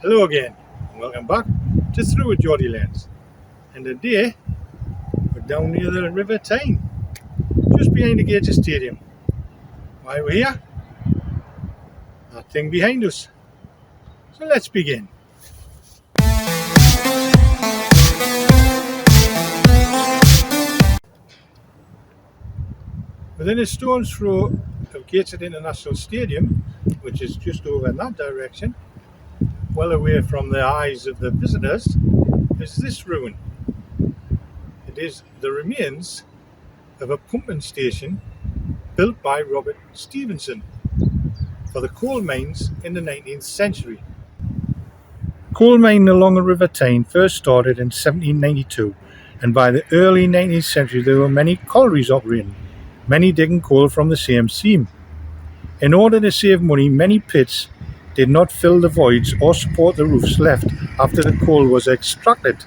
Hello again, and welcome back to Through with Geordie Lands. And today we're down near the River Tyne, just behind the Gator Stadium. Why we're here? That thing behind us. So let's begin. Within a stone's throw of Gateshead International Stadium, which is just over in that direction, well away from the eyes of the visitors, is this ruin. It is the remains of a pumping station built by Robert Stephenson for the coal mines in the 19th century. Coal mining along the River Tyne first started in 1792, and by the early 19th century there were many collieries operating, many digging coal from the same seam. In order to save money, many pits did not fill the voids or support the roofs left after the coal was extracted.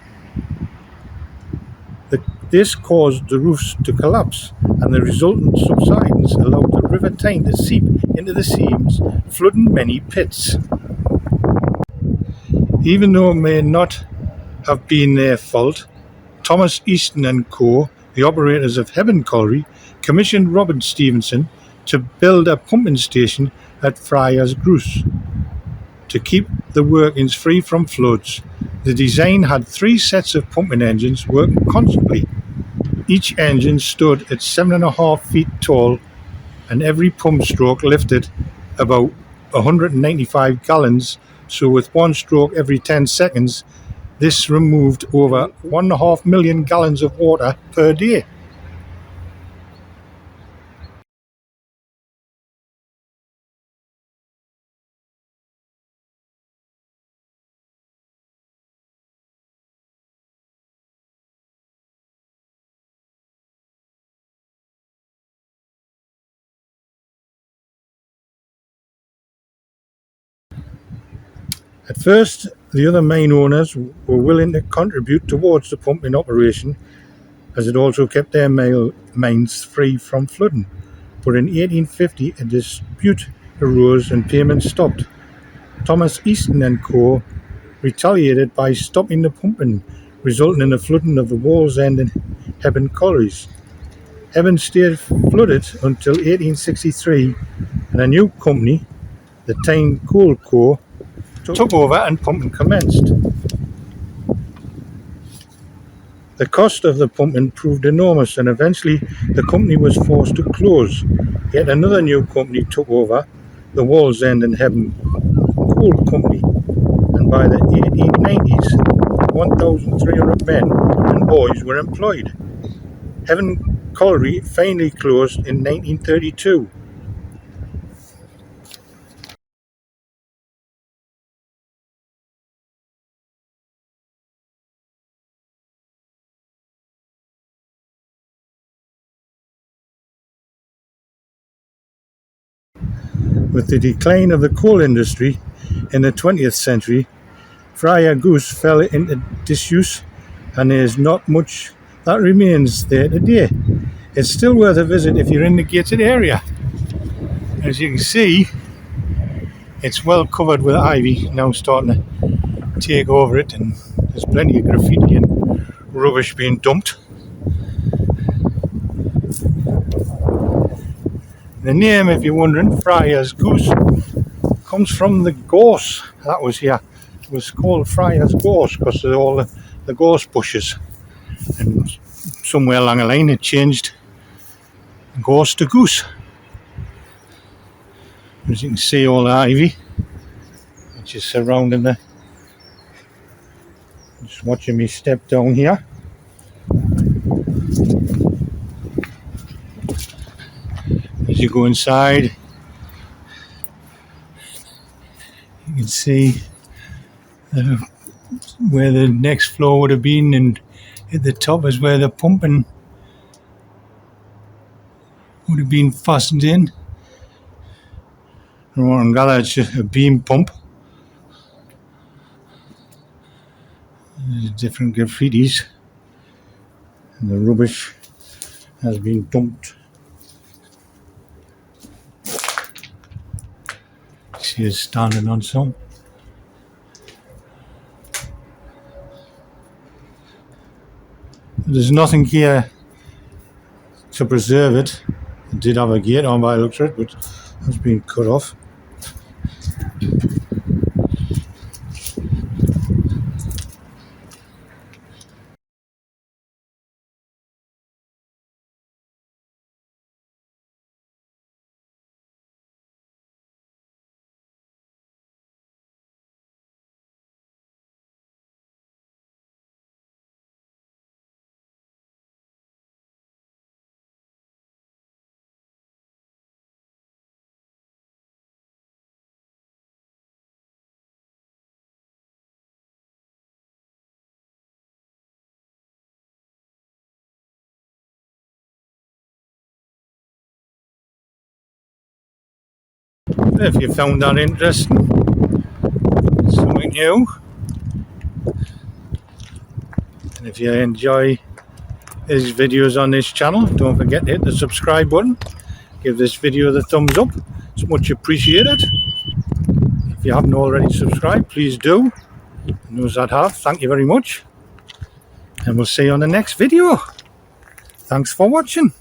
This caused the roofs to collapse, and the resultant subsidence allowed the River Tyne to seep into the seams, flooding many pits. Even though it may not have been their fault, Thomas Easton and Co., the operators of Hebburn Colliery, commissioned Robert Stephenson to build a pumping station at Friar's Goose to keep the workings free from floods. The design had 3 sets of pumping engines working constantly. Each engine stood at 7.5 feet tall, and every pump stroke lifted about 195 gallons, so with one stroke every 10 seconds, this removed over 1.5 million gallons of water per day. At first, the other mine owners were willing to contribute towards the pumping operation, as it also kept their mines free from flooding. But in 1850, a dispute arose and payments stopped. Thomas Easton and Co. retaliated by stopping the pumping, resulting in the flooding of the Wallsend and Hebburn collieries. Hebburn stayed flooded until 1863, and a new company, the Tyne Coal Co., took over and pumping commenced. The cost of the pumping proved enormous, and eventually the company was forced to close. Yet another new company took over, the Wallsend and Hebburn Coal Company, and by the 1890s 1,300 men and boys were employed. Hebburn Colliery finally closed in 1932. With the decline of the coal industry in the 20th century, Friar Goose fell into disuse, and there is not much that remains there today. It's still worth a visit if you're in the Gateshead area. As you can see, it's well covered with ivy now starting to take over it, and there's plenty of graffiti and rubbish being dumped. The name, if you're wondering, Friar's Goose, comes from the gorse that was here. It was called Friar's Gorse because of all the gorse bushes, and somewhere along the line it changed gorse to goose. As you can see, all the ivy which is surrounding the. Just watching me step down here. As you go inside, you can see where the next floor would have been, and at the top is where the pumping would have been fastened in. From what I'm gathered, it's just a beam pump. There's different graffitis, and the rubbish has been dumped. She is standing on some. There's nothing here to preserve it. It did have a gate on by the looks of it, but that's been cut off. If you found that interesting, something new, and if you enjoy his videos on this channel, don't forget to hit the subscribe button. Give this video the thumbs up, it's much appreciated. If you haven't already subscribed, please do. And those that have, thank you very much, and we'll see you on the next video. Thanks for watching.